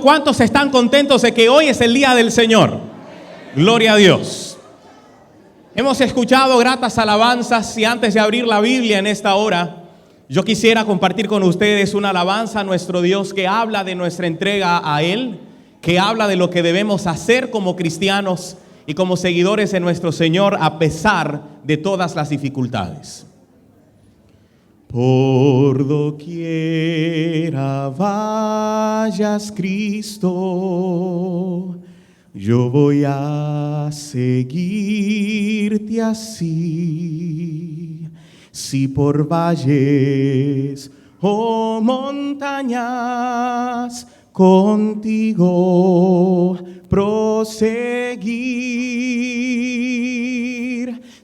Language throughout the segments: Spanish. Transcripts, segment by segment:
¿Cuántos están contentos de que hoy es el día del Señor? Gloria a Dios. Hemos escuchado gratas alabanzas y antes de abrir la Biblia en esta hora, yo quisiera compartir con ustedes una alabanza a nuestro Dios que habla de nuestra entrega a Él, que habla de lo que debemos hacer como cristianos y como seguidores de nuestro Señor a pesar de todas las dificultades. Por doquiera vayas, Cristo, yo voy a seguirte así. Si por valles o montañas contigo proseguir,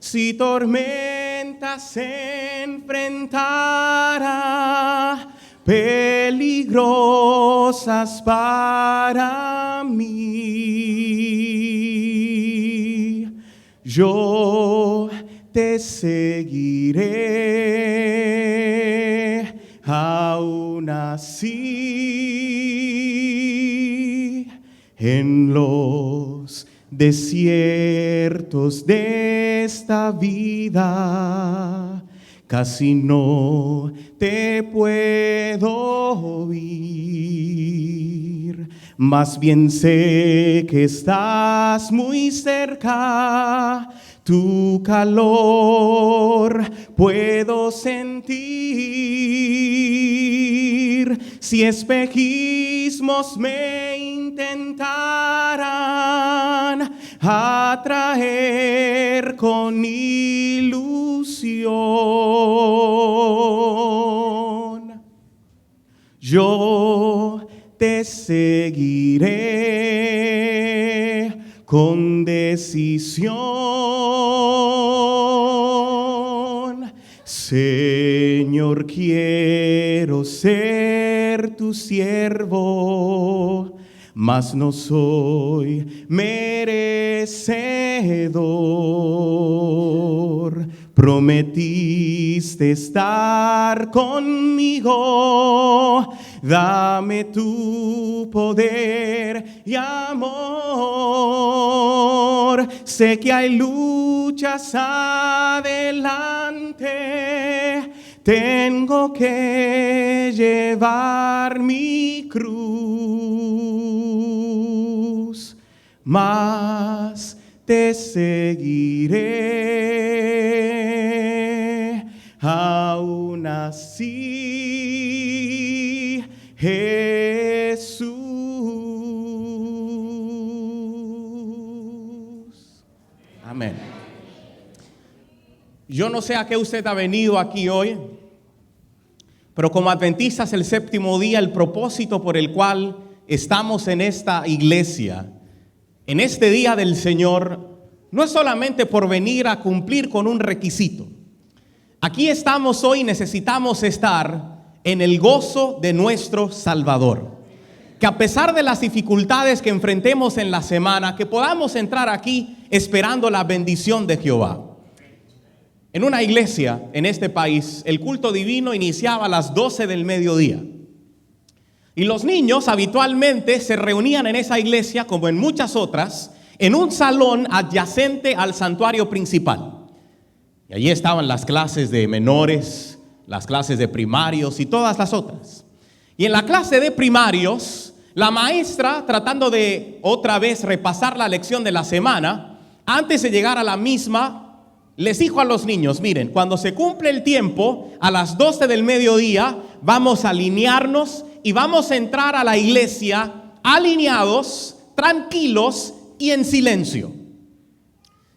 si tormentas se enfrentara, peligrosas para mí, yo te seguiré aún así. En los desiertos de esta vida casi no te puedo oír, más bien sé que estás muy cerca, tu calor puedo sentir. Si espejismos me intentaran atraer con ilusión, yo te seguiré con decisión. Señor, quiero ser tu siervo, mas no soy merecedor. Prometiste estar conmigo, dame tu poder y amor. Sé que hay luchas adelante, tengo que llevar mi cruz, mas te seguiré aún así, Jesús. Amén. Yo no sé a qué usted ha venido aquí hoy, pero como adventistas el séptimo día, el propósito por el cual estamos en esta iglesia, en este día del Señor, no es solamente por venir a cumplir con un requisito. Aquí estamos hoy, necesitamos estar en el gozo de nuestro Salvador. Que a pesar de las dificultades que enfrentemos en la semana, que podamos entrar aquí esperando la bendición de Jehová. En una iglesia en este país, el culto divino iniciaba a las 12 del mediodía. Y los niños habitualmente se reunían en esa iglesia, como en muchas otras, en un salón adyacente al santuario principal. Y allí estaban las clases de menores, las clases de primarios y todas las otras. Y en la clase de primarios, la maestra, tratando de otra vez repasar la lección de la semana, antes de llegar a la misma, les dijo a los niños: miren, cuando se cumple el tiempo, a las 12 del mediodía, vamos a alinearnos y vamos a entrar a la iglesia alineados, tranquilos y en silencio.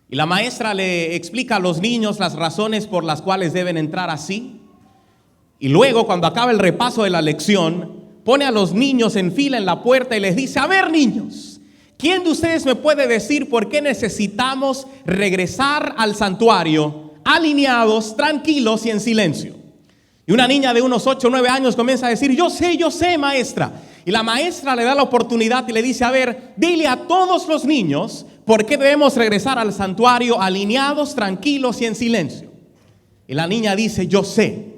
Y la maestra le explica a los niños las razones por las cuales deben entrar así. Y luego, cuando acaba el repaso de la lección, pone a los niños en fila en la puerta y les dice: a ver, niños, ¿quién de ustedes me puede decir por qué necesitamos regresar al santuario alineados, tranquilos y en silencio? Y una niña de unos 8 o 9 años comienza a decir: yo sé, maestra. Y la maestra le da la oportunidad y le dice: a ver, dile a todos los niños por qué debemos regresar al santuario alineados, tranquilos y en silencio. Y la niña dice: yo sé.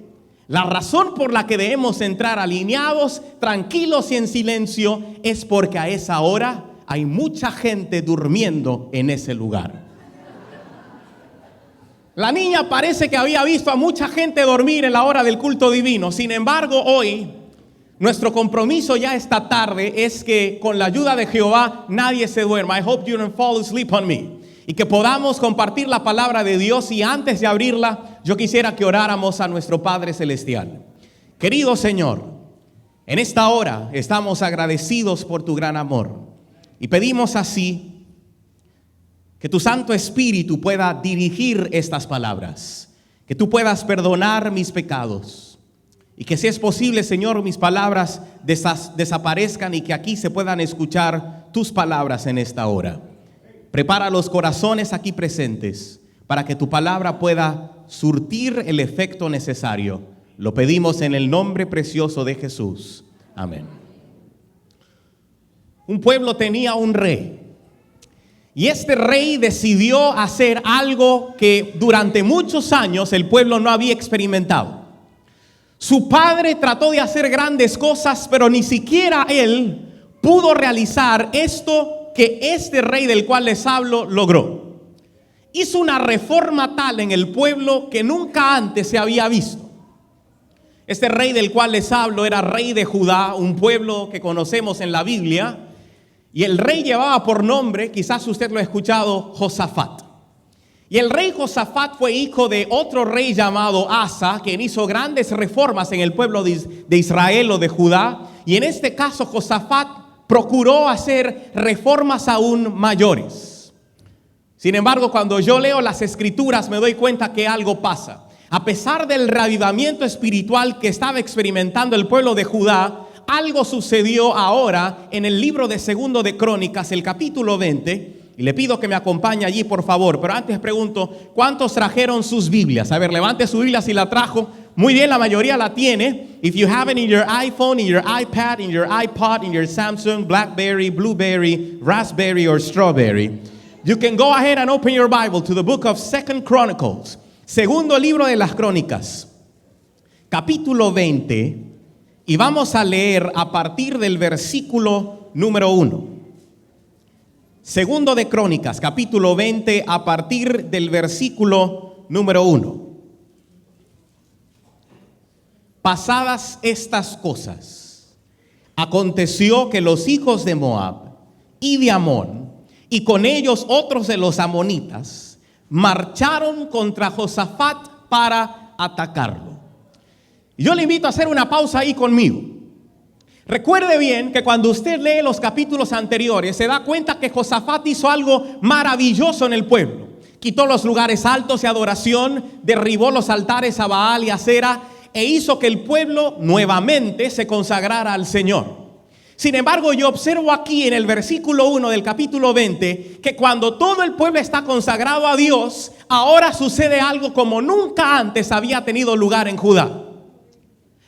La razón por la que debemos entrar alineados, tranquilos y en silencio es porque a esa hora hay mucha gente durmiendo en ese lugar. La niña parece que había visto a mucha gente dormir en la hora del culto divino. Sin embargo, hoy nuestro compromiso ya esta tarde es que con la ayuda de Jehová nadie se duerma. I hope you don't fall asleep on me. Y que podamos compartir la palabra de Dios. Y antes de abrirla, yo quisiera que oráramos a nuestro Padre Celestial. Querido Señor, en esta hora estamos agradecidos por tu gran amor. Y pedimos así que tu Santo Espíritu pueda dirigir estas palabras. Que tú puedas perdonar mis pecados. Y que si es posible, Señor, mis palabras desaparezcan y que aquí se puedan escuchar tus palabras en esta hora. Prepara los corazones aquí presentes para que tu palabra pueda surtir el efecto necesario. Lo pedimos en el nombre precioso de Jesús. Amén. Un pueblo tenía un rey. Y este rey decidió hacer algo que durante muchos años el pueblo no había experimentado. Su padre trató de hacer grandes cosas, pero ni siquiera él pudo realizar esto que este rey del cual les hablo logró. Hizo una reforma tal en el pueblo que nunca antes se había visto. Este rey del cual les hablo era rey de Judá, un pueblo que conocemos en la Biblia. Y el rey llevaba por nombre, quizás usted lo ha escuchado, Josafat. Y el rey Josafat fue hijo de otro rey llamado Asa, quien hizo grandes reformas en el pueblo de Israel o de Judá. Y en este caso Josafat procuró hacer reformas aún mayores. Sin embargo, cuando yo leo las escrituras me doy cuenta que algo pasa. A pesar del reavivamiento espiritual que estaba experimentando el pueblo de Judá, algo sucedió ahora en el libro de Segundo de Crónicas, el capítulo 20. Y le pido que me acompañe allí, por favor. Pero antes pregunto, ¿cuántos trajeron sus Biblias? A ver, levante su Biblia si la trajo. Muy bien, la mayoría la tiene. If you have it in your iPhone, in your iPad, in your iPod, in your Samsung, BlackBerry, Blueberry, Raspberry or Strawberry, you can go ahead and open your Bible to the book of 2 Chronicles. Segundo libro de las Crónicas, capítulo 20. Y vamos a leer a partir del versículo número 1. Segundo de Crónicas, capítulo 20, a partir del versículo número 1. Pasadas estas cosas, aconteció que los hijos de Moab y de Amón, y con ellos otros de los amonitas, marcharon contra Josafat para atacarlo. Yo le invito a hacer una pausa ahí conmigo. Recuerde bien que cuando usted lee los capítulos anteriores, se da cuenta que Josafat hizo algo maravilloso en el pueblo. Quitó los lugares altos de adoración, derribó los altares a Baal y a Acera, e hizo que el pueblo nuevamente se consagrara al Señor. Sin embargo, yo observo aquí en el versículo 1 del capítulo 20 que cuando todo el pueblo está consagrado a Dios, ahora sucede algo como nunca antes había tenido lugar en Judá.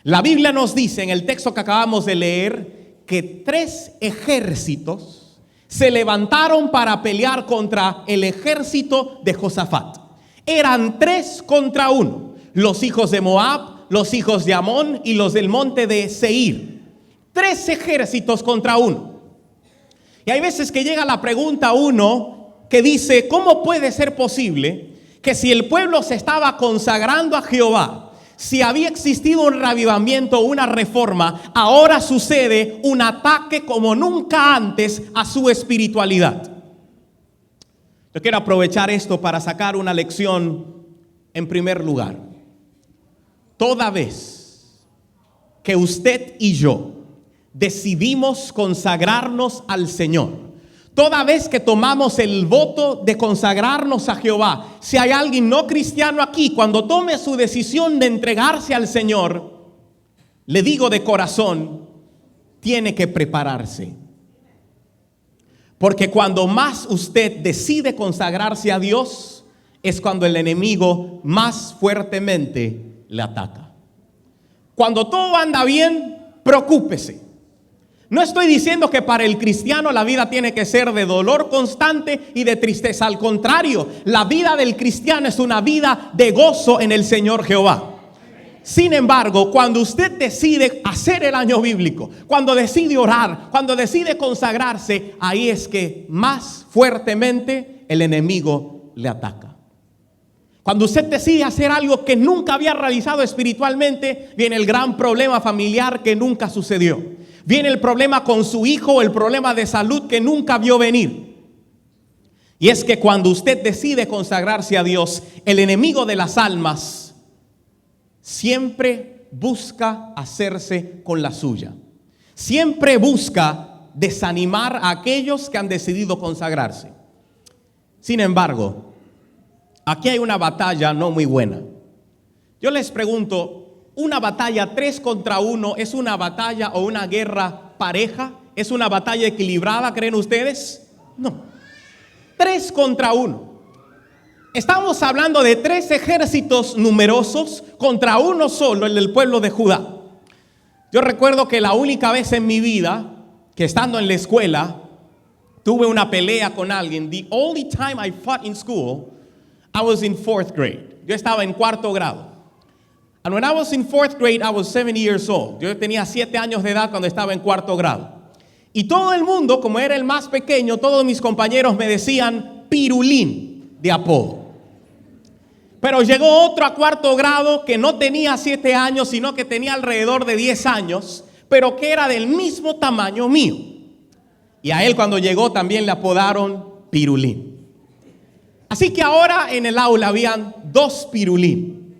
La Biblia nos dice en el texto que acabamos de leer que 3 ejércitos se levantaron para pelear contra el ejército de Josafat. Eran 3 contra 1. Los hijos de Moab, los hijos de Amón y los del monte de Seir. 3 ejércitos contra 1. Y hay veces que llega la pregunta a uno que dice, ¿cómo puede ser posible que si el pueblo se estaba consagrando a Jehová, si había existido un reavivamiento, una reforma, ahora sucede un ataque como nunca antes a su espiritualidad? Yo quiero aprovechar esto para sacar una lección en primer lugar. Toda vez que usted y yo decidimos consagrarnos al Señor, toda vez que tomamos el voto de consagrarnos a Jehová, si hay alguien no cristiano aquí, cuando tome su decisión de entregarse al Señor, le digo de corazón, tiene que prepararse. Porque cuando más usted decide consagrarse a Dios, es cuando el enemigo más fuertemente le ataca. Cuando todo anda bien, preocúpese. No estoy diciendo que para el cristiano la vida tiene que ser de dolor constante y de tristeza. Al contrario, la vida del cristiano es una vida de gozo en el Señor Jehová. Sin embargo, cuando usted decide hacer el año bíblico, cuando decide orar, cuando decide consagrarse, ahí es que más fuertemente el enemigo le ataca. Cuando usted decide hacer algo que nunca había realizado espiritualmente, viene el gran problema familiar que nunca sucedió. Viene el problema con su hijo o el problema de salud que nunca vio venir. Y es que cuando usted decide consagrarse a Dios, el enemigo de las almas siempre busca hacerse con la suya. Siempre busca desanimar a aquellos que han decidido consagrarse. Sin embargo, aquí hay una batalla no muy buena. Yo les pregunto, ¿una batalla 3 contra 1 es una batalla o una guerra pareja? ¿Es una batalla equilibrada, creen ustedes? No. 3 contra 1. Estamos hablando de 3 ejércitos numerosos contra uno solo, el del pueblo de Judá. Yo recuerdo que la única vez en mi vida que estando en la escuela tuve una pelea con alguien. The only time I fought in school, I was in 4th grade. Yo estaba en 4º grado. And when I was in 4th grade, I was 7 years old. Yo tenía 7 años de edad cuando estaba en 4º grado. Y todo el mundo, como era el más pequeño, todos mis compañeros me decían Pirulín de apodo. Pero llegó otro a 4º grado que no tenía 7 años, sino que tenía alrededor de 10 años, pero que era del mismo tamaño mío. Y a él cuando llegó también le apodaron Pirulín. Así que ahora en el aula habían 2 Pirulín.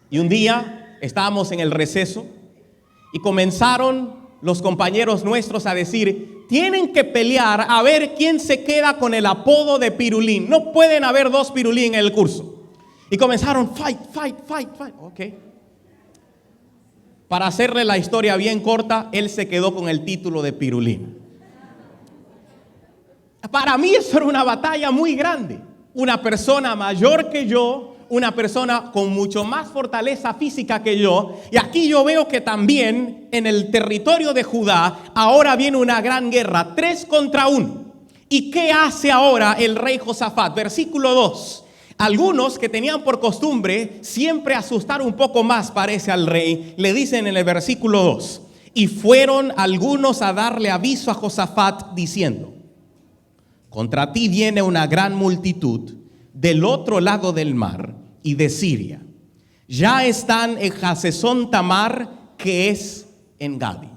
Y un día estábamos en el receso y comenzaron los compañeros nuestros a decir: tienen que pelear a ver quién se queda con el apodo de Pirulín. No pueden haber 2 Pirulín en el curso. Y comenzaron fight. Ok. Para hacerle la historia bien corta, él se quedó con el título de Pirulín. Para mí eso era una batalla muy grande. Una persona mayor que yo, una persona con mucho más fortaleza física que yo. Y aquí yo veo que también en el territorio de Judá ahora viene una gran guerra, 3 contra 1. ¿Y qué hace ahora el rey Josafat? Versículo 2. Algunos que tenían por costumbre siempre asustar un poco más, parece, al rey, le dicen en el versículo 2: y fueron algunos a darle aviso a Josafat diciendo: contra ti viene una gran multitud del otro lado del mar y de Siria. Ya están en Hazezón Tamar, que es en Gadi.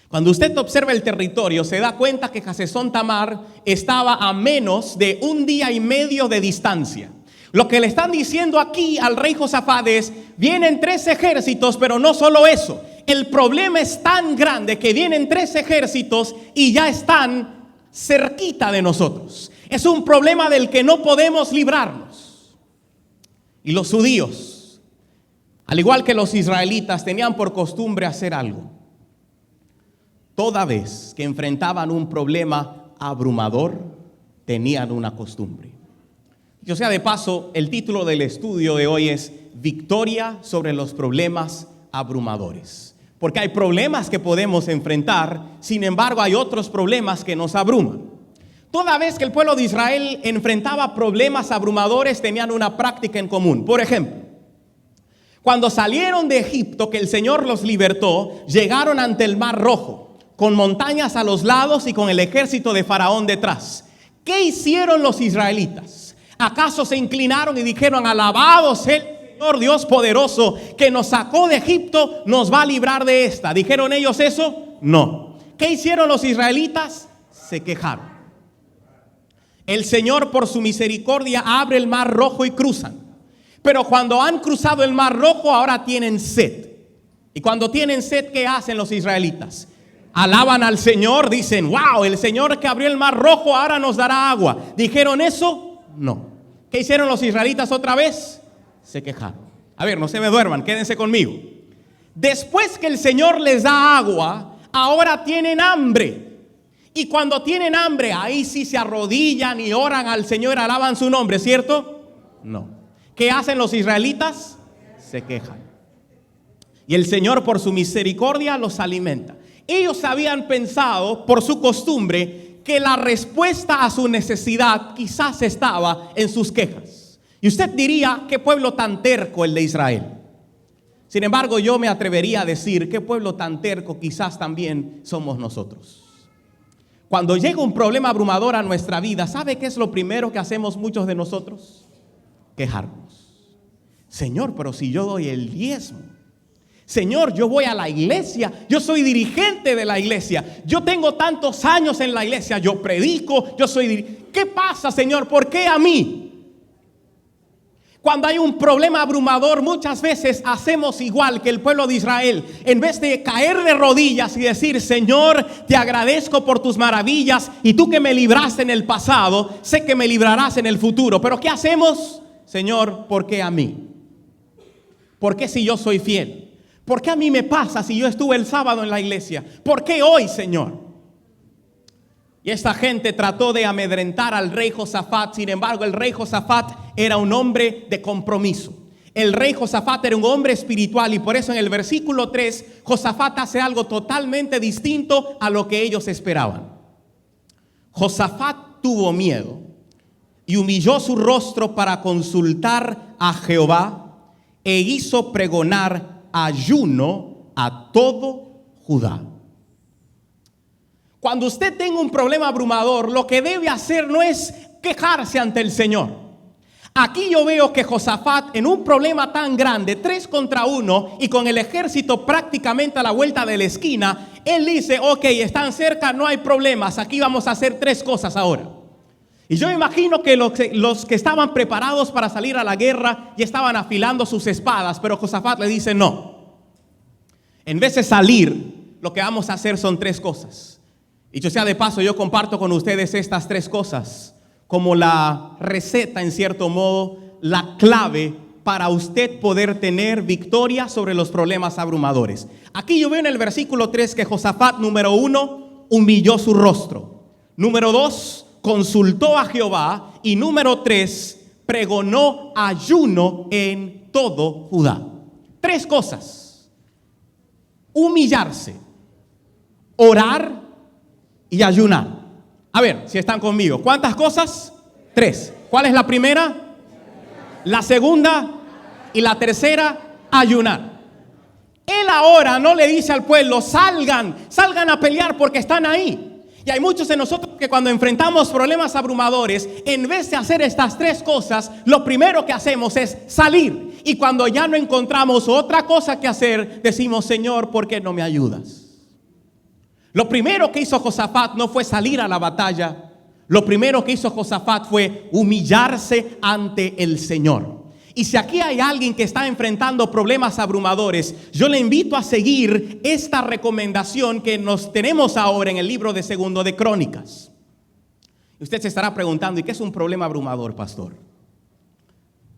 Cuando usted observa el territorio, se da cuenta que Hazezón Tamar estaba a menos de 1 día y medio de distancia. Lo que le están diciendo aquí al rey Josafat es: vienen 3 ejércitos, pero no solo eso. El problema es tan grande que vienen 3 ejércitos y ya están cerquita de nosotros. Es un problema del que no podemos librarnos. Y los judíos, al igual que los israelitas, tenían por costumbre hacer algo. Toda vez que enfrentaban un problema abrumador, tenían una costumbre. Yo sea de paso, el título del estudio de hoy es Victoria sobre los problemas abrumadores. Porque hay problemas que podemos enfrentar, sin embargo hay otros problemas que nos abruman. Toda vez que el pueblo de Israel enfrentaba problemas abrumadores, tenían una práctica en común. Por ejemplo, cuando salieron de Egipto, que el Señor los libertó, llegaron ante el Mar Rojo, con montañas a los lados y con el ejército de Faraón detrás. ¿Qué hicieron los israelitas? ¿Acaso se inclinaron y dijeron: alabado sea el Señor Dios poderoso que nos sacó de Egipto, nos va a librar de esta? ¿Dijeron ellos eso? No. ¿Qué hicieron los israelitas? Se quejaron. El Señor por su misericordia abre el Mar Rojo y cruzan. Pero cuando han cruzado el Mar Rojo, ahora tienen sed. Y cuando tienen sed, ¿qué hacen los israelitas? Alaban al Señor, dicen: wow, el Señor que abrió el Mar Rojo ahora nos dará agua. ¿Dijeron eso? No. ¿Qué hicieron los israelitas otra vez? Se quejaron. A ver, no se me duerman, quédense conmigo. Después que el Señor les da agua, ahora tienen hambre. Y cuando tienen hambre, ahí sí se arrodillan y oran al Señor, alaban su nombre, ¿cierto? No. ¿Qué hacen los israelitas? Se quejan. Y el Señor por su misericordia los alimenta. Ellos habían pensado, por su costumbre, que la respuesta a su necesidad quizás estaba en sus quejas. Y usted diría: ¿qué pueblo tan terco el de Israel? Sin embargo, yo me atrevería a decir qué pueblo tan terco quizás también somos nosotros. Cuando llega un problema abrumador a nuestra vida, ¿sabe qué es lo primero que hacemos muchos de nosotros? Quejarnos. Señor, pero si yo doy el diezmo. Señor, yo voy a la iglesia, yo soy dirigente de la iglesia, yo tengo tantos años en la iglesia, yo predico, yo soy ¿qué pasa, Señor? ¿Por qué a mí? Cuando hay un problema abrumador, muchas veces hacemos igual que el pueblo de Israel. En vez de caer de rodillas y decir, Señor, te agradezco por tus maravillas y tú que me libraste en el pasado, sé que me librarás en el futuro. Pero ¿qué hacemos? Señor, ¿por qué a mí? ¿Por qué si yo soy fiel? ¿Por qué a mí me pasa si yo estuve el sábado en la iglesia? ¿Por qué hoy, Señor? Y esta gente trató de amedrentar al rey Josafat. Sin embargo, el rey Josafat era un hombre de compromiso. El rey Josafat era un hombre espiritual y por eso en el versículo 3, Josafat hace algo totalmente distinto a lo que ellos esperaban. Josafat tuvo miedo y humilló su rostro para consultar a Jehová e hizo pregonar ayuno a todo Judá. Cuando usted tenga un problema abrumador, lo que debe hacer no es quejarse ante el Señor. Aquí yo veo que Josafat, en un problema tan grande, 3 contra 1, y con el ejército prácticamente a la vuelta de la esquina, él dice, ok, están cerca, no hay problemas, aquí vamos a hacer 3 cosas ahora. Y yo imagino que los que estaban preparados para salir a la guerra ya estaban afilando sus espadas, pero Josafat le dice, no. En vez de salir, lo que vamos a hacer son 3 cosas. Dicho sea de paso, yo comparto con ustedes estas 3 cosas como la receta, en cierto modo, la clave para usted poder tener victoria sobre los problemas abrumadores. Aquí yo veo en el versículo 3 que Josafat, número 1, humilló su rostro. Número 2, consultó a Jehová. Y número 3, pregonó ayuno en todo Judá. 3 cosas: humillarse, orar y ayunar. A ver, si están conmigo. ¿Cuántas cosas? 3. ¿Cuál es la primera? La segunda y la tercera, ayunar. Él ahora no le dice al pueblo, salgan a pelear porque están ahí. Y hay muchos de nosotros que cuando enfrentamos problemas abrumadores, en vez de hacer estas 3 cosas, lo primero que hacemos es salir. Y cuando ya no encontramos otra cosa que hacer, decimos, Señor, ¿por qué no me ayudas? Lo primero que hizo Josafat no fue salir a la batalla. Lo primero que hizo Josafat fue humillarse ante el Señor. Y si aquí hay alguien que está enfrentando problemas abrumadores, yo le invito a seguir esta recomendación que nos tenemos ahora en el libro de 2 de Crónicas. Y usted se estará preguntando, ¿y qué es un problema abrumador, pastor?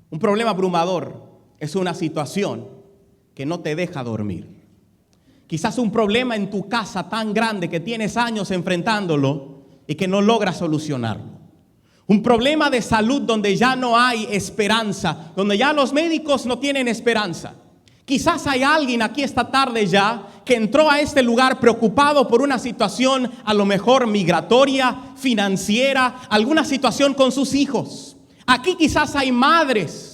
Un problema abrumador es una situación que no te deja dormir. Quizás un problema en tu casa tan grande que tienes años enfrentándolo y que no logras solucionarlo. Un problema de salud donde ya no hay esperanza, donde ya los médicos no tienen esperanza. Quizás hay alguien aquí esta tarde ya que entró a este lugar preocupado por una situación a lo mejor migratoria, financiera, alguna situación con sus hijos. Aquí quizás hay madres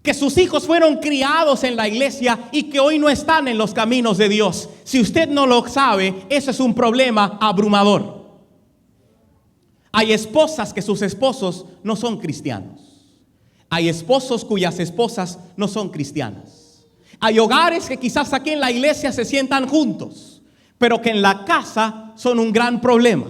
que sus hijos fueron criados en la iglesia y que hoy no están en los caminos de Dios. Si usted no lo sabe, eso es un problema abrumador. Hay esposas que sus esposos no son cristianos. Hay esposos cuyas esposas no son cristianas. Hay hogares que quizás aquí en la iglesia se sientan juntos, pero que en la casa son un gran problema.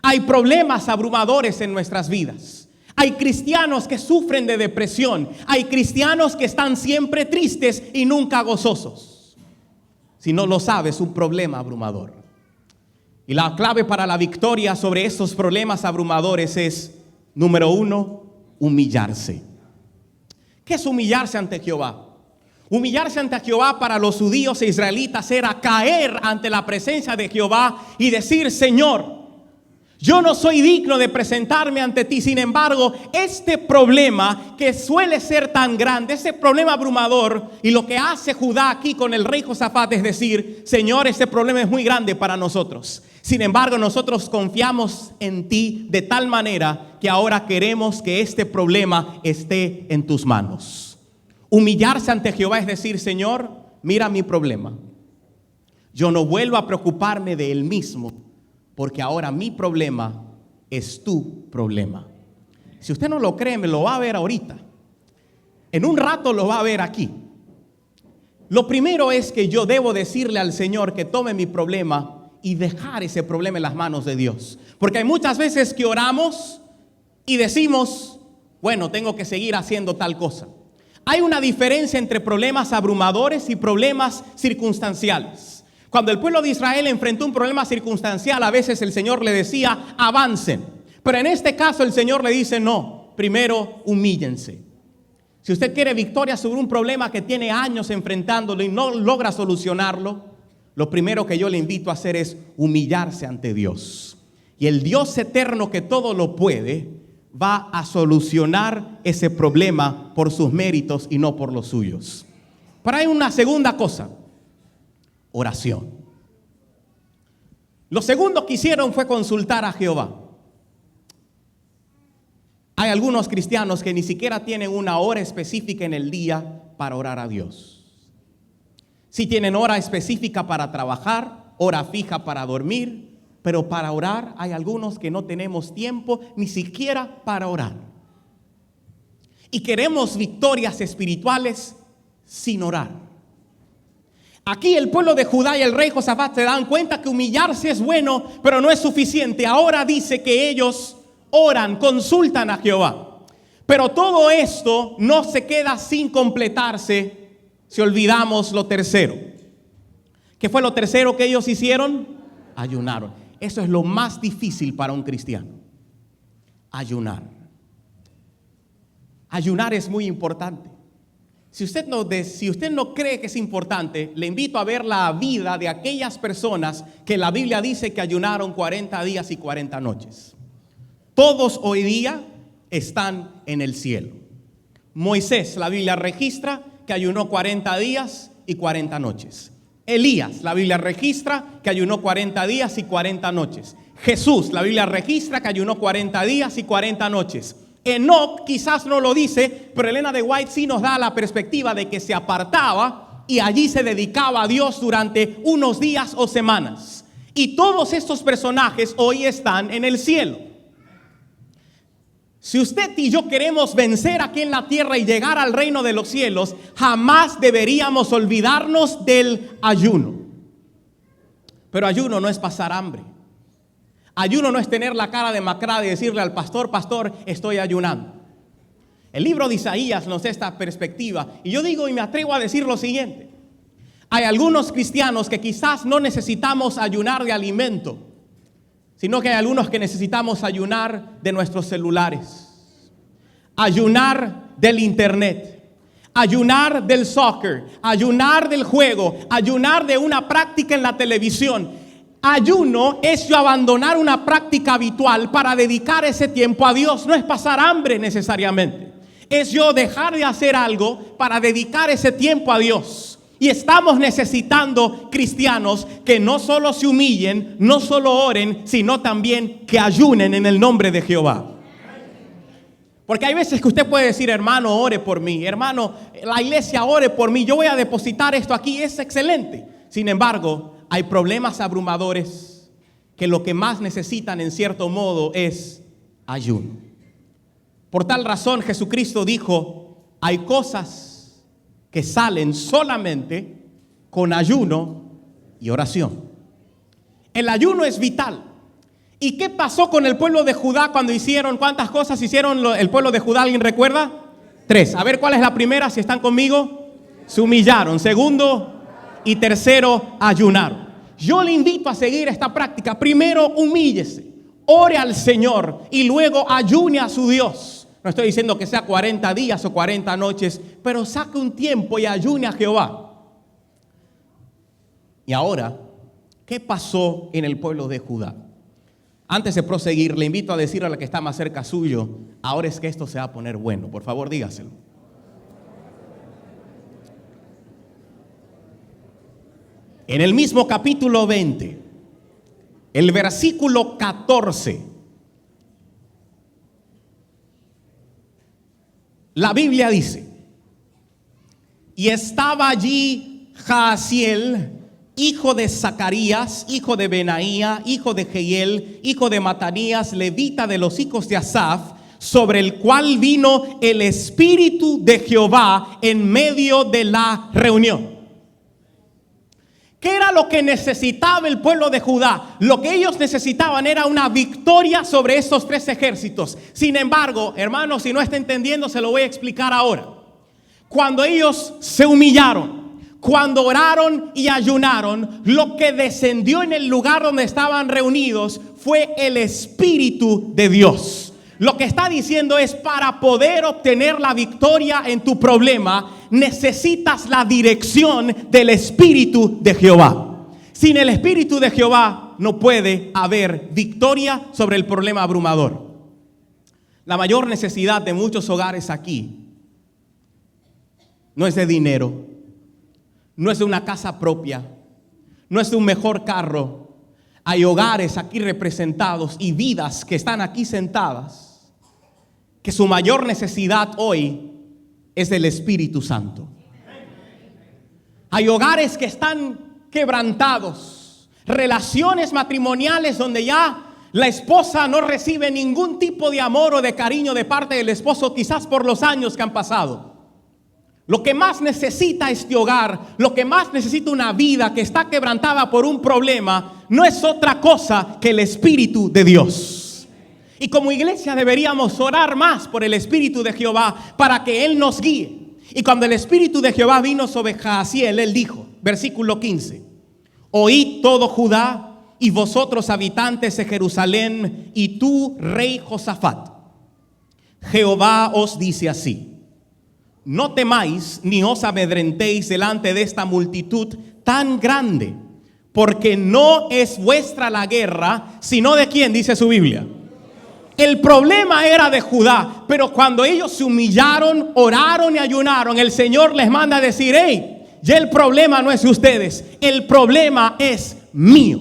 Hay problemas abrumadores en nuestras vidas. Hay cristianos que sufren de depresión. Hay cristianos que están siempre tristes y nunca gozosos. Si no lo sabes, es un problema abrumador. Y la clave para la victoria sobre estos problemas abrumadores es, número 1, humillarse. ¿Qué es humillarse ante Jehová? Humillarse ante Jehová para los judíos e israelitas era caer ante la presencia de Jehová y decir, Señor, yo no soy digno de presentarme ante ti. Sin embargo, este problema que suele ser tan grande, este problema abrumador, y lo que hace Judá aquí con el rey Josafat es decir, Señor, este problema es muy grande para nosotros. Sin embargo, nosotros confiamos en ti de tal manera que ahora queremos que este problema esté en tus manos. Humillarse ante Jehová es decir, Señor, mira mi problema. Yo no vuelvo a preocuparme de él mismo, porque ahora mi problema es tu problema. Si usted no lo cree, me lo va a ver ahorita. En un rato lo va a ver aquí. Lo primero es que yo debo decirle al Señor que tome mi problema y dejar ese problema en las manos de Dios. Porque hay muchas veces que oramos y decimos, bueno, tengo que seguir haciendo tal cosa. Hay una diferencia entre problemas abrumadores y problemas circunstanciales. Cuando el pueblo de Israel enfrentó un problema circunstancial, a veces el Señor le decía, avancen. Pero en este caso el Señor le dice, no, primero humíllense. Si usted quiere victoria sobre un problema que tiene años enfrentándolo y no logra solucionarlo, lo primero que yo le invito a hacer es humillarse ante Dios. Y el Dios eterno que todo lo puede, va a solucionar ese problema por sus méritos y no por los suyos. Pero hay una segunda cosa, oración. Lo segundo que hicieron fue consultar a Jehová. Hay algunos cristianos que ni siquiera tienen una hora específica en el día para orar a Dios. Sí tienen hora específica para trabajar, hora fija para dormir, pero para orar hay algunos que no tenemos tiempo ni siquiera para orar. Y queremos victorias espirituales sin orar. Aquí el pueblo de Judá y el rey Josafat se dan cuenta que humillarse es bueno, pero no es suficiente. Ahora dice que ellos oran, consultan a Jehová. Pero todo esto no se queda sin completarse si olvidamos lo tercero. ¿Qué fue lo tercero que ellos hicieron? Ayunaron. Eso es lo más difícil para un cristiano. Ayunar. Ayunar es muy importante. Si usted no cree que es importante, le invito a ver la vida de aquellas personas que la Biblia dice que ayunaron 40 días y 40 noches. Todos hoy día están en el cielo. Moisés, la Biblia registra que ayunó 40 días y 40 noches. Elías, la Biblia registra que ayunó 40 días y 40 noches. Jesús, la Biblia registra que ayunó 40 días y 40 noches. Enoc quizás no lo dice, pero Elena de White sí nos da la perspectiva de que se apartaba y allí se dedicaba a Dios durante unos días o semanas. Y todos estos personajes hoy están en el cielo. Si usted y yo queremos vencer aquí en la tierra y llegar al reino de los cielos, jamás deberíamos olvidarnos del ayuno. Pero ayuno no es pasar hambre. Ayuno no es tener la cara demacrada y decirle al pastor, pastor, estoy ayunando. El libro de Isaías nos da esta perspectiva. Y yo digo y me atrevo a decir lo siguiente. Hay algunos cristianos que quizás no necesitamos ayunar de alimento, sino que hay algunos que necesitamos ayunar de nuestros celulares, ayunar del internet, ayunar del soccer, ayunar del juego, ayunar de una práctica en la televisión. Ayuno es yo abandonar una práctica habitual para dedicar ese tiempo a Dios. No es pasar hambre necesariamente. Es yo dejar de hacer algo para dedicar ese tiempo a Dios. Y estamos necesitando cristianos que no solo se humillen, no solo oren, sino también que ayunen en el nombre de Jehová. Porque hay veces que usted puede decir, hermano, ore por mí. Hermano, la iglesia ore por mí. Yo voy a depositar esto aquí. Es excelente. Sin embargo, hay problemas abrumadores que lo que más necesitan en cierto modo es ayuno. Por tal razón Jesucristo dijo, hay cosas que salen solamente con ayuno y oración. El ayuno es vital. ¿Y qué pasó con el pueblo de Judá cuando hicieron? ¿Cuántas cosas hicieron el pueblo de Judá? ¿Alguien recuerda? 3. A ver, ¿cuál es la primera? Si están conmigo. Se humillaron. Segundo y tercero, ayunaron. Yo le invito a seguir esta práctica. Primero, humíllese, ore al Señor y luego ayune a su Dios. No estoy diciendo que sea 40 días o 40 noches, pero saque un tiempo y ayune a Jehová. Y ahora, ¿qué pasó en el pueblo de Judá? Antes de proseguir, le invito a decirle a la que está más cerca suyo, ahora es que esto se va a poner bueno. Por favor, dígaselo. En el mismo capítulo 20, el versículo 14, la Biblia dice, Y estaba allí Jaasiel, hijo de Zacarías, hijo de Benaía, hijo de Jehiel, hijo de Matanías, levita de los hijos de Asaf, sobre el cual vino el Espíritu de Jehová en medio de la reunión. ¿Qué era lo que necesitaba el pueblo de Judá? Lo que ellos necesitaban era una victoria sobre estos tres ejércitos. Sin embargo, hermanos, si no está entendiendo, se lo voy a explicar ahora. Cuando ellos se humillaron, cuando oraron y ayunaron, lo que descendió en el lugar donde estaban reunidos fue el Espíritu de Dios. Lo que está diciendo es, para poder obtener la victoria en tu problema, necesitas la dirección del Espíritu de Jehová. Sin el Espíritu de Jehová no puede haber victoria sobre el problema abrumador. La mayor necesidad de muchos hogares aquí no es de dinero, no es de una casa propia, no es de un mejor carro. Hay hogares aquí representados y vidas que están aquí sentadas, que su mayor necesidad hoy es del Espíritu Santo. Hay hogares que están quebrantados, relaciones matrimoniales donde ya la esposa no recibe ningún tipo de amor o de cariño de parte del esposo, quizás por los años que han pasado. Lo que más necesita este hogar, lo que más necesita una vida que está quebrantada por un problema, no es otra cosa que el Espíritu de Dios. Y como iglesia deberíamos orar más por el Espíritu de Jehová para que Él nos guíe. Y cuando el Espíritu de Jehová vino sobre Jaasiel, Él dijo, versículo 15: oíd todo Judá y vosotros habitantes de Jerusalén y tú, rey Josafat. Jehová os dice así: no temáis ni os amedrentéis delante de esta multitud tan grande, porque no es vuestra la guerra, sino de quién, dice su Biblia. El problema era de Judá, pero cuando ellos se humillaron, oraron y ayunaron, el Señor les manda a decir: hey, ya el problema no es de ustedes, el problema es mío.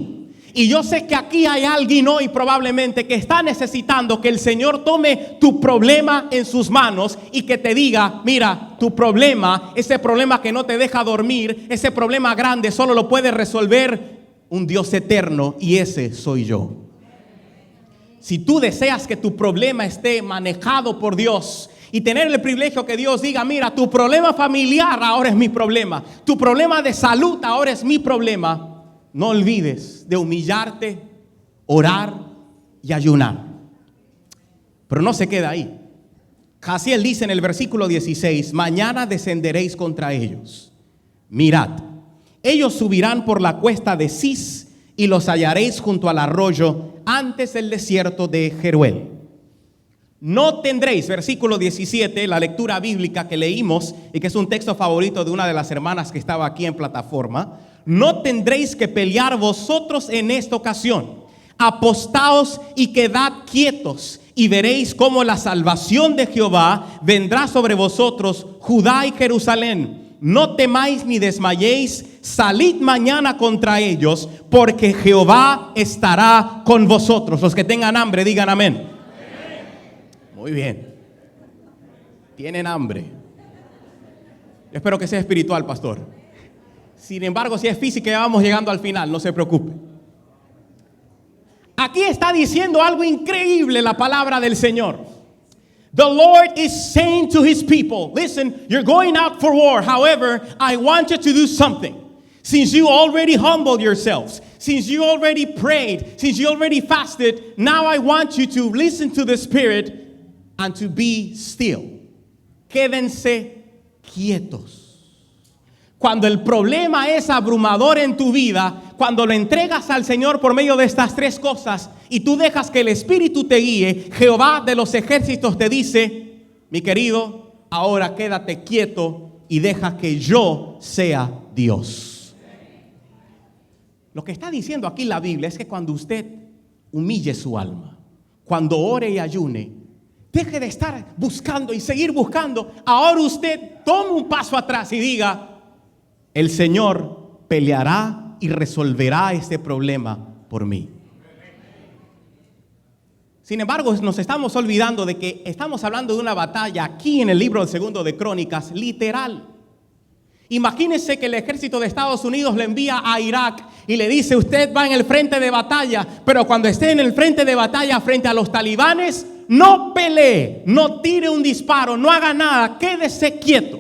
Y yo sé que aquí hay alguien hoy probablemente que está necesitando que el Señor tome tu problema en sus manos y que te diga: mira, tu problema, ese problema que no te deja dormir, ese problema grande solo lo puede resolver un Dios eterno, y ese soy yo. Si tú deseas que tu problema esté manejado por Dios y tener el privilegio que Dios diga: mira, tu problema familiar ahora es mi problema, tu problema de salud ahora es mi problema, no olvides de humillarte, orar y ayunar. Pero no se queda ahí. Jaasiel dice en el versículo 16: mañana descenderéis contra ellos. Mirad, ellos subirán por la cuesta de Cis y los hallaréis junto al arroyo antes del desierto de Jeruel. No tendréis, versículo 17, la lectura bíblica que leímos y que es un texto favorito de una de las hermanas que estaba aquí en plataforma. No tendréis que pelear vosotros en esta ocasión. Apostaos y quedad quietos, y veréis cómo la salvación de Jehová vendrá sobre vosotros, Judá y Jerusalén. No temáis ni desmayéis, salid mañana contra ellos, porque Jehová estará con vosotros. Los que tengan hambre, digan amén. Muy bien. Tienen hambre. Yo espero que sea espiritual, pastor. Sin embargo, si es física, ya vamos llegando al final, no se preocupe. Aquí está diciendo algo increíble la palabra del Señor. The Lord is saying to his people, listen, you're going out for war. However, I want you to do something. Since you already humbled yourselves, since you already prayed, since you already fasted, now I want you to listen to the Spirit and to be still. Quédense quietos. Cuando el problema es abrumador en tu vida, cuando lo entregas al Señor por medio de estas tres cosas y tú dejas que el Espíritu te guíe, Jehová de los ejércitos te dice: mi querido, ahora quédate quieto y deja que yo sea Dios. Lo que está diciendo aquí la Biblia es que cuando usted humille su alma, cuando ore y ayune, deje de estar buscando y seguir buscando. Ahora usted tome un paso atrás y diga: el Señor peleará y resolverá este problema por mí. Sin embargo, nos estamos olvidando de que estamos hablando de una batalla aquí en el libro del segundo de Crónicas, literal. Imagínense que el ejército de Estados Unidos le envía a Irak y le dice: usted va en el frente de batalla, pero cuando esté en el frente de batalla frente a los talibanes, no pelee, no tire un disparo, no haga nada, quédese quieto.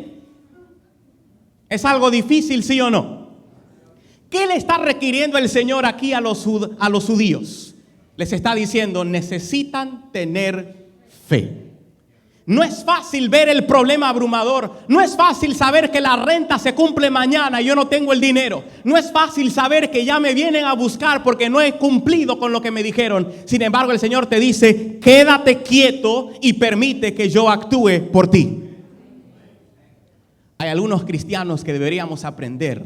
¿Es algo difícil, sí o no? ¿Qué le está requiriendo el Señor aquí a los judíos? Les está diciendo: necesitan tener fe. No es fácil ver el problema abrumador. No es fácil saber que la renta se cumple mañana y yo no tengo el dinero. No es fácil saber que ya me vienen a buscar porque no he cumplido con lo que me dijeron. Sin embargo, el Señor te dice: quédate quieto y permite que yo actúe por ti. Hay algunos cristianos que deberíamos aprender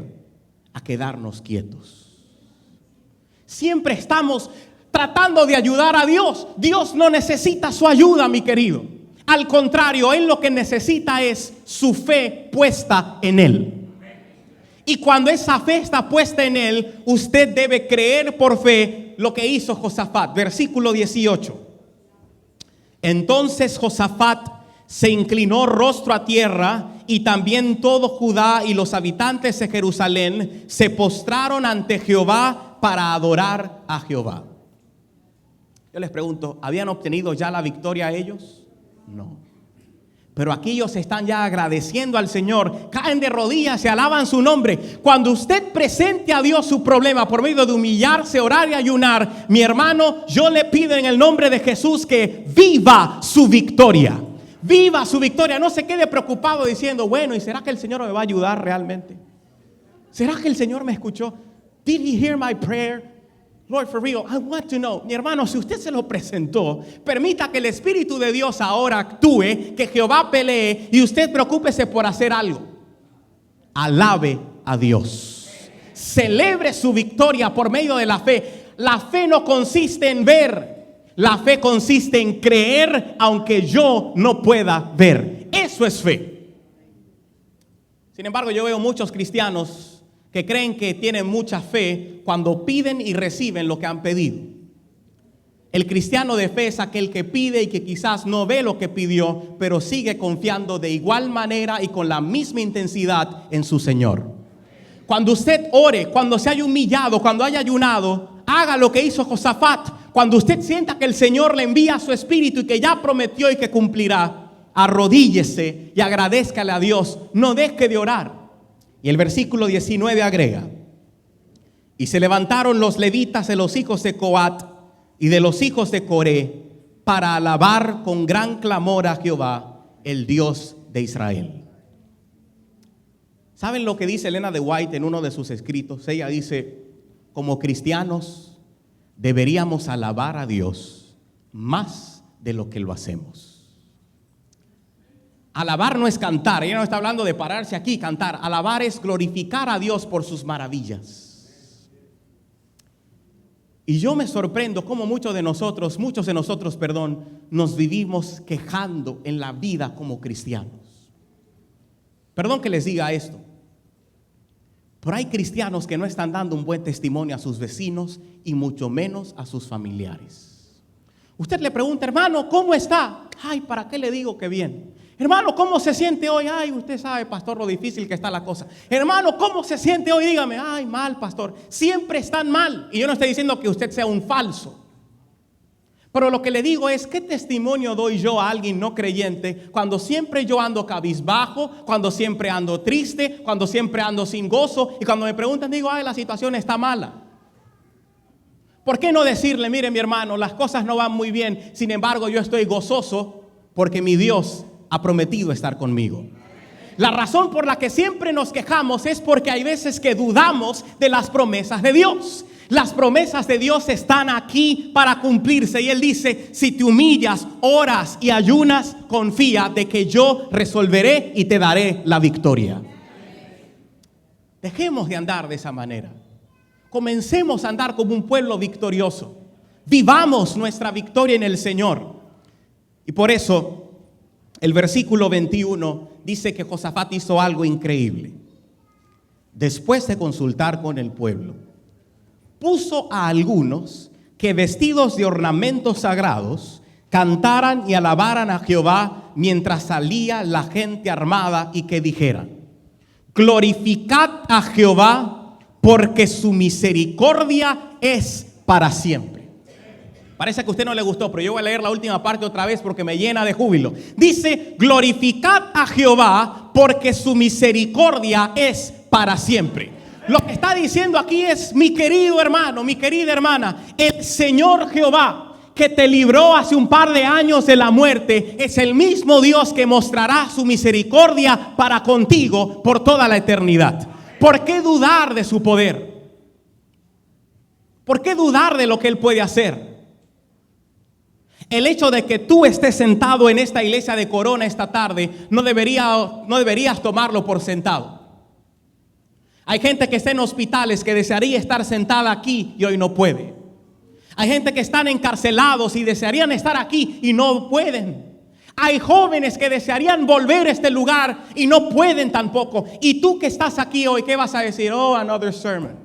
a quedarnos quietos. Siempre estamos tratando de ayudar a Dios. Dios no necesita su ayuda, mi querido. Al contrario, Él lo que necesita es su fe puesta en Él. Y cuando esa fe está puesta en Él, usted debe creer por fe lo que hizo Josafat. Versículo 18. Entonces Josafat se inclinó rostro a tierra, y también todo Judá y los habitantes de Jerusalén se postraron ante Jehová para adorar a Jehová. Yo les pregunto, ¿habían obtenido ya la victoria ellos? No. Pero aquí ellos están ya agradeciendo al Señor, caen de rodillas y alaban su nombre. Cuando usted presente a Dios su problema por medio de humillarse, orar y ayunar, mi hermano, yo le pido en el nombre de Jesús que viva su victoria. Viva su victoria. No se quede preocupado diciendo: bueno, ¿y será que el Señor me va a ayudar realmente? ¿Será que el Señor me escuchó? Did he hear my prayer? Lord, for real, I want to know. Mi hermano, si usted se lo presentó, permita que el Espíritu de Dios ahora actúe, que Jehová pelee y usted preocúpese por hacer algo. Alabe a Dios. Celebre su victoria por medio de la fe. La fe no consiste en ver. La fe consiste en creer aunque yo no pueda ver. Eso es fe. Sin embargo, yo veo muchos cristianos que creen que tienen mucha fe cuando piden y reciben lo que han pedido. El cristiano de fe es aquel que pide y que quizás no ve lo que pidió, pero sigue confiando de igual manera y con la misma intensidad en su Señor. Cuando usted ore, cuando se haya humillado, cuando haya ayunado, haga lo que hizo Josafat. Cuando usted sienta que el Señor le envía su espíritu y que ya prometió y que cumplirá, arrodíllese y agradézcale a Dios. No deje de orar. Y el versículo 19 agrega: y se levantaron los levitas de los hijos de Coat y de los hijos de Coré para alabar con gran clamor a Jehová, el Dios de Israel. ¿Saben lo que dice Elena de White en uno de sus escritos? Ella dice: como cristianos deberíamos alabar a Dios más de lo que lo hacemos. Alabar no es cantar. Ella no está hablando de pararse aquí y cantar. Alabar es glorificar a Dios por sus maravillas. Y yo me sorprendo cómo muchos de nosotros, nos vivimos quejando en la vida como cristianos. Perdón que les diga esto, pero hay cristianos que no están dando un buen testimonio a sus vecinos y mucho menos a sus familiares. Usted le pregunta: hermano, ¿cómo está? Ay, ¿para qué le digo que bien? Hermano, ¿cómo se siente hoy? Ay, usted sabe, pastor, lo difícil que está la cosa. Hermano, ¿cómo se siente hoy? Dígame. Ay, mal, pastor. Siempre están mal. Y yo no estoy diciendo que usted sea un falso. Pero lo que le digo es: ¿qué testimonio doy yo a alguien no creyente cuando siempre yo ando cabizbajo, cuando siempre ando triste, cuando siempre ando sin gozo? Y cuando me preguntan, digo: ay, la situación está mala. ¿Por qué no decirle: mire, mi hermano, las cosas no van muy bien, sin embargo yo estoy gozoso porque mi Dios ha prometido estar conmigo? La razón por la que siempre nos quejamos es porque hay veces que dudamos de las promesas de Dios. Las promesas de Dios están aquí para cumplirse. Y Él dice: si te humillas, oras y ayunas, confía de que yo resolveré y te daré la victoria. Dejemos de andar de esa manera. Comencemos a andar como un pueblo victorioso. Vivamos nuestra victoria en el Señor. Y por eso el versículo 21 dice que Josafat hizo algo increíble. Después de consultar con el pueblo, puso a algunos que, vestidos de ornamentos sagrados, cantaran y alabaran a Jehová mientras salía la gente armada, y que dijeran: glorificad a Jehová, porque su misericordia es para siempre. Parece que a usted no le gustó, pero yo voy a leer la última parte otra vez porque me llena de júbilo. Dice, glorificad a Jehová, porque su misericordia es para siempre. Lo que está diciendo aquí es, mi querido hermano, mi querida hermana, el Señor Jehová, que te libró hace un par de años de la muerte, es el mismo Dios que mostrará su misericordia para contigo por toda la eternidad. ¿Por qué dudar de su poder? ¿Por qué dudar de lo que Él puede hacer? El hecho de que tú estés sentado en esta iglesia de Corona esta tarde, no deberías tomarlo por sentado. Hay gente que está en hospitales que desearía estar sentada aquí y hoy no puede. Hay gente que están encarcelados y desearían estar aquí y no pueden. Hay jóvenes que desearían volver a este lugar y no pueden tampoco. Y tú que estás aquí hoy, ¿qué vas a decir? Oh, another sermon,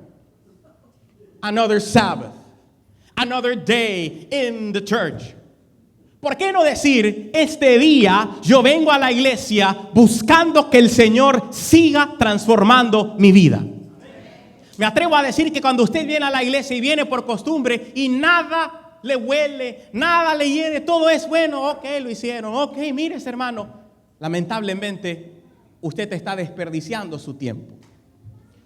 another Sabbath, another day in the church. ¿Por qué no decir, este día yo vengo a la iglesia buscando que el Señor siga transformando mi vida? Me atrevo a decir que cuando usted viene a la iglesia y viene por costumbre y nada le huele, nada le hiede, todo es bueno, ok, lo hicieron, ok, mire ese hermano, lamentablemente usted está desperdiciando su tiempo.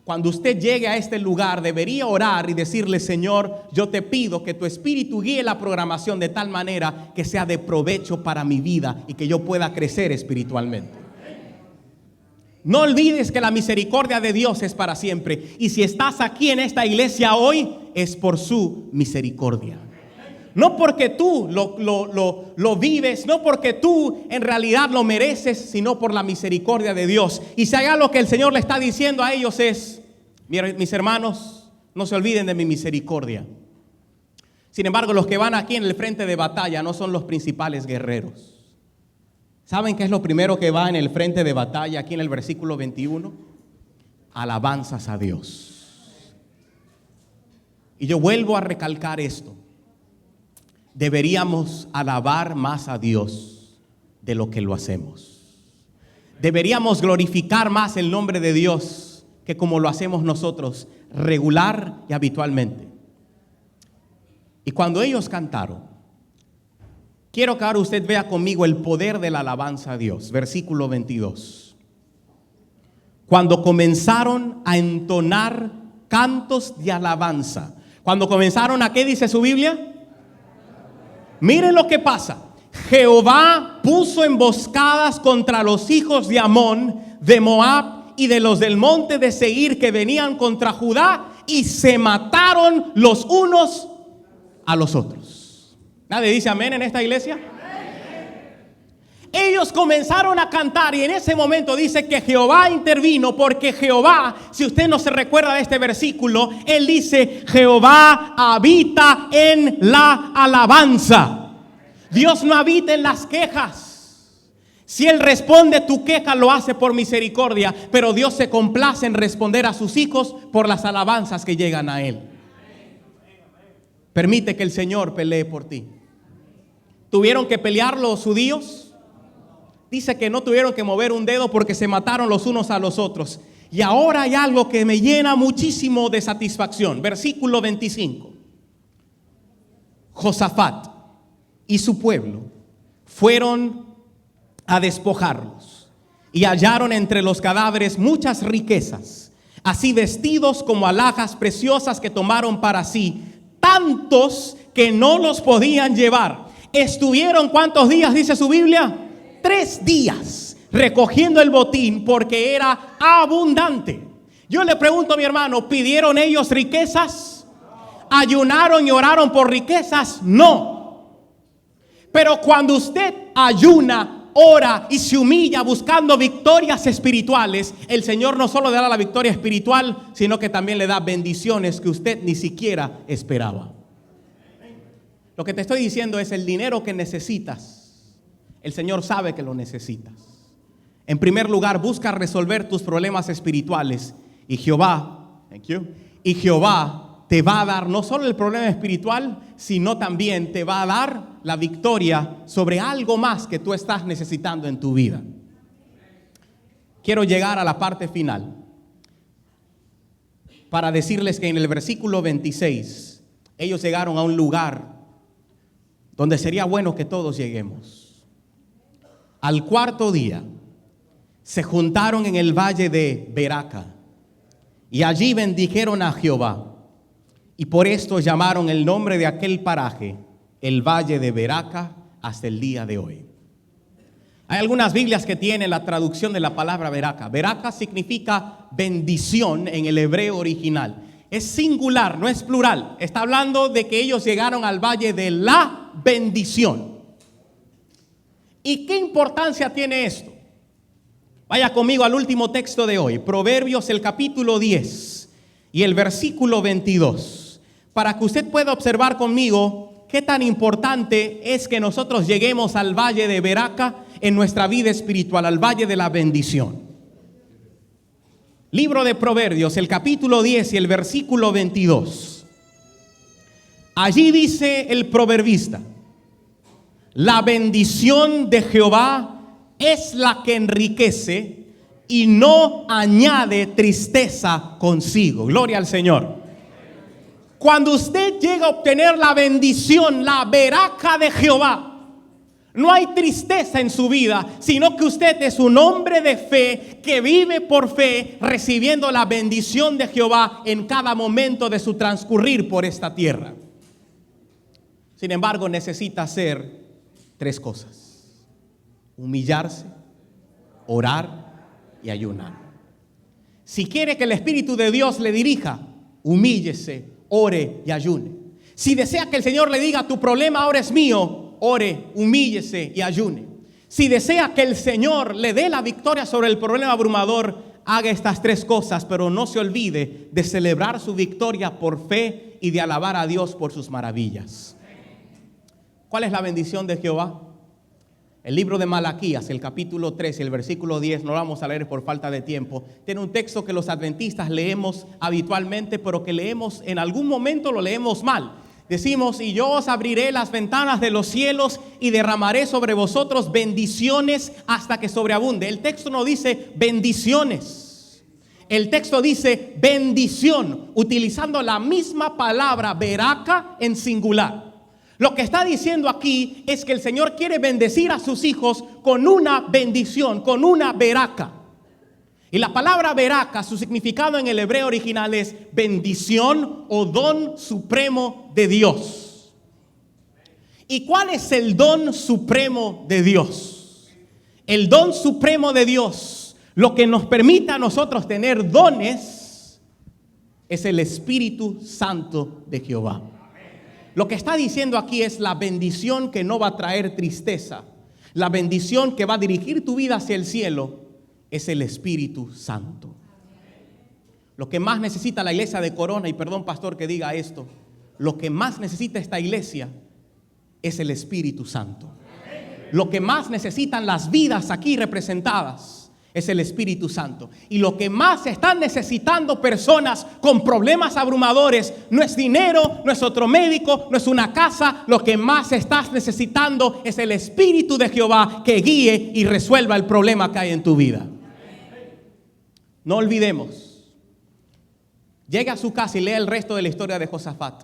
Cuando usted llegue a este lugar debería orar y decirle, Señor, yo te pido que tu Espíritu guíe la programación de tal manera que sea de provecho para mi vida y que yo pueda crecer espiritualmente. No olvides que la misericordia de Dios es para siempre. Y si estás aquí en esta iglesia hoy, es por su misericordia. No porque tú lo vives, no porque tú en realidad lo mereces, sino por la misericordia de Dios. Y si hay algo que el Señor le está diciendo a ellos es, mis hermanos, no se olviden de mi misericordia. Sin embargo, los que van aquí en el frente de batalla no son los principales guerreros. ¿Saben qué es lo primero que va en el frente de batalla aquí en el versículo 21? Alabanzas a Dios. Y yo vuelvo a recalcar esto. Deberíamos alabar más a Dios de lo que lo hacemos. Deberíamos glorificar más el nombre de Dios que como lo hacemos nosotros, regular y habitualmente. Y cuando ellos cantaron, quiero que ahora usted vea conmigo el poder de la alabanza a Dios. Versículo 22. Cuando comenzaron a entonar cantos de alabanza. Cuando comenzaron a, ¿qué dice su Biblia? Miren lo que pasa. Jehová puso emboscadas contra los hijos de Amón, de Moab y de los del monte de Seir que venían contra Judá y se mataron los unos a los otros. ¿Nadie dice amén en esta iglesia? Ellos comenzaron a cantar y en ese momento dice que Jehová intervino, porque Jehová, si usted no se recuerda de este versículo, él dice, Jehová habita en la alabanza. Dios no habita en las quejas. Si Él responde tu queja, lo hace por misericordia, pero Dios se complace en responder a sus hijos por las alabanzas que llegan a Él. Permite que el Señor pelee por ti. ¿Tuvieron que pelear los judíos? Dice que no tuvieron que mover un dedo porque se mataron los unos a los otros. Y ahora hay algo que me llena muchísimo de satisfacción. Versículo 25. Josafat y su pueblo fueron a despojarlos y hallaron entre los cadáveres muchas riquezas, así vestidos como alhajas preciosas que tomaron para sí, tantos que no los podían llevar. Estuvieron, ¿cuántos días dice su Biblia? 3 días recogiendo el botín porque era abundante. Yo le pregunto a mi hermano, ¿pidieron ellos riquezas? ¿Ayunaron y oraron por riquezas? No. Pero cuando usted ayuna, ora y se humilla buscando victorias espirituales, el Señor no solo le da la victoria espiritual, sino que también le da bendiciones que usted ni siquiera esperaba. Lo que te estoy diciendo es el dinero que necesitas. El Señor sabe que lo necesitas. En primer lugar, busca resolver tus problemas espirituales y Jehová te va a dar no solo el problema espiritual, sino también te va a dar la victoria sobre algo más que tú estás necesitando en tu vida. Quiero llegar a la parte final. para decirles que en el versículo 26 ellos llegaron a un lugar donde sería bueno que todos lleguemos. Al cuarto día se juntaron en el valle de Beraca y allí bendijeron a Jehová, y por esto llamaron el nombre de aquel paraje el valle de Beraca hasta el día de hoy. Hay algunas Biblias que tienen la traducción de la palabra Beraca. Beraca significa bendición en el hebreo original. Es singular, no es plural. Está hablando de que ellos llegaron al valle de la bendición. ¿Y qué importancia tiene esto? Vaya conmigo al último texto de hoy, Proverbios el capítulo 10 y el versículo 22, para que usted pueda observar conmigo qué tan importante es que nosotros lleguemos al valle de Beraca en nuestra vida espiritual, al valle de la bendición. Libro de Proverbios, el capítulo 10 y el versículo 22. Allí dice el proverbista: la bendición de Jehová es la que enriquece y no añade tristeza consigo. Gloria al Señor. Cuando usted llega a obtener la bendición, la Beraca de Jehová, no hay tristeza en su vida, sino que usted es un hombre de fe que vive por fe, recibiendo la bendición de Jehová en cada momento de su transcurrir por esta tierra. Sin embargo, necesita hacer tres cosas: humillarse, orar y ayunar. Si quiere que el Espíritu de Dios le dirija, humíllese, ore y ayune. Si desea que el Señor le diga: tu problema ahora es mío, ore, humíllese y ayune. Si desea que el Señor le dé la victoria sobre el problema abrumador, haga estas tres cosas, pero no se olvide de celebrar su victoria por fe y de alabar a Dios por sus maravillas. ¿Cuál es la bendición de Jehová? El libro de Malaquías, el capítulo 3 y el versículo 10, no lo vamos a leer por falta de tiempo. Tiene un texto que los adventistas leemos habitualmente, pero que leemos en algún momento lo leemos mal. Decimos: y yo os abriré las ventanas de los cielos y derramaré sobre vosotros bendiciones hasta que sobreabunde. El texto no dice bendiciones. El texto dice bendición, utilizando la misma palabra Beraca en singular. Lo que está diciendo aquí es que el Señor quiere bendecir a sus hijos con una bendición, con una Beraca. Y la palabra Beraca, su significado en el hebreo original es bendición o don supremo de Dios. ¿Y cuál es el don supremo de Dios? El don supremo de Dios, lo que nos permite a nosotros tener dones, es el Espíritu Santo de Jehová. Lo que está diciendo aquí es la bendición que no va a traer tristeza. La bendición que va a dirigir tu vida hacia el cielo es el Espíritu Santo. Lo que más necesita la iglesia de Corona, y perdón pastor que diga esto, lo que más necesita esta iglesia es el Espíritu Santo. Lo que más necesitan las vidas aquí representadas es el Espíritu Santo. Y lo que más están necesitando personas con problemas abrumadores no es dinero, no es otro médico, no es una casa. Lo que más estás necesitando es el Espíritu de Jehová que guíe y resuelva el problema que hay en tu vida. No olvidemos. Llega a su casa y lea el resto de la historia de Josafat.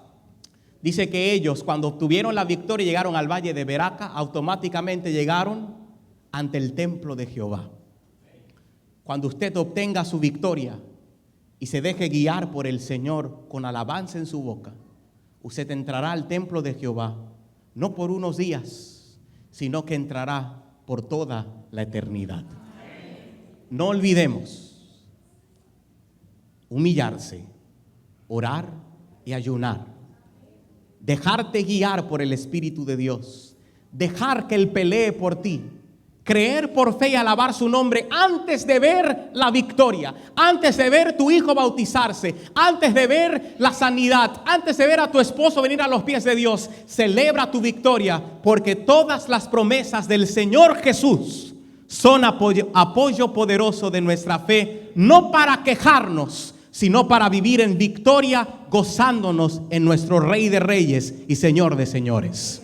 Dice que ellos, cuando obtuvieron la victoria y llegaron al valle de Beraca, automáticamente llegaron ante el templo de Jehová. Cuando usted obtenga su victoria y se deje guiar por el Señor con alabanza en su boca, usted entrará al templo de Jehová, no por unos días, sino que entrará por toda la eternidad. No olvidemos humillarse, orar y ayunar. Dejarte guiar por el Espíritu de Dios. Dejar que Él pelee por ti. Creer por fe y alabar su nombre antes de ver la victoria, antes de ver tu hijo bautizarse, antes de ver la sanidad, antes de ver a tu esposo venir a los pies de Dios. Celebra tu victoria, porque todas las promesas del Señor Jesús son apoyo poderoso de nuestra fe, no para quejarnos, sino para vivir en victoria, gozándonos en nuestro Rey de Reyes y Señor de Señores.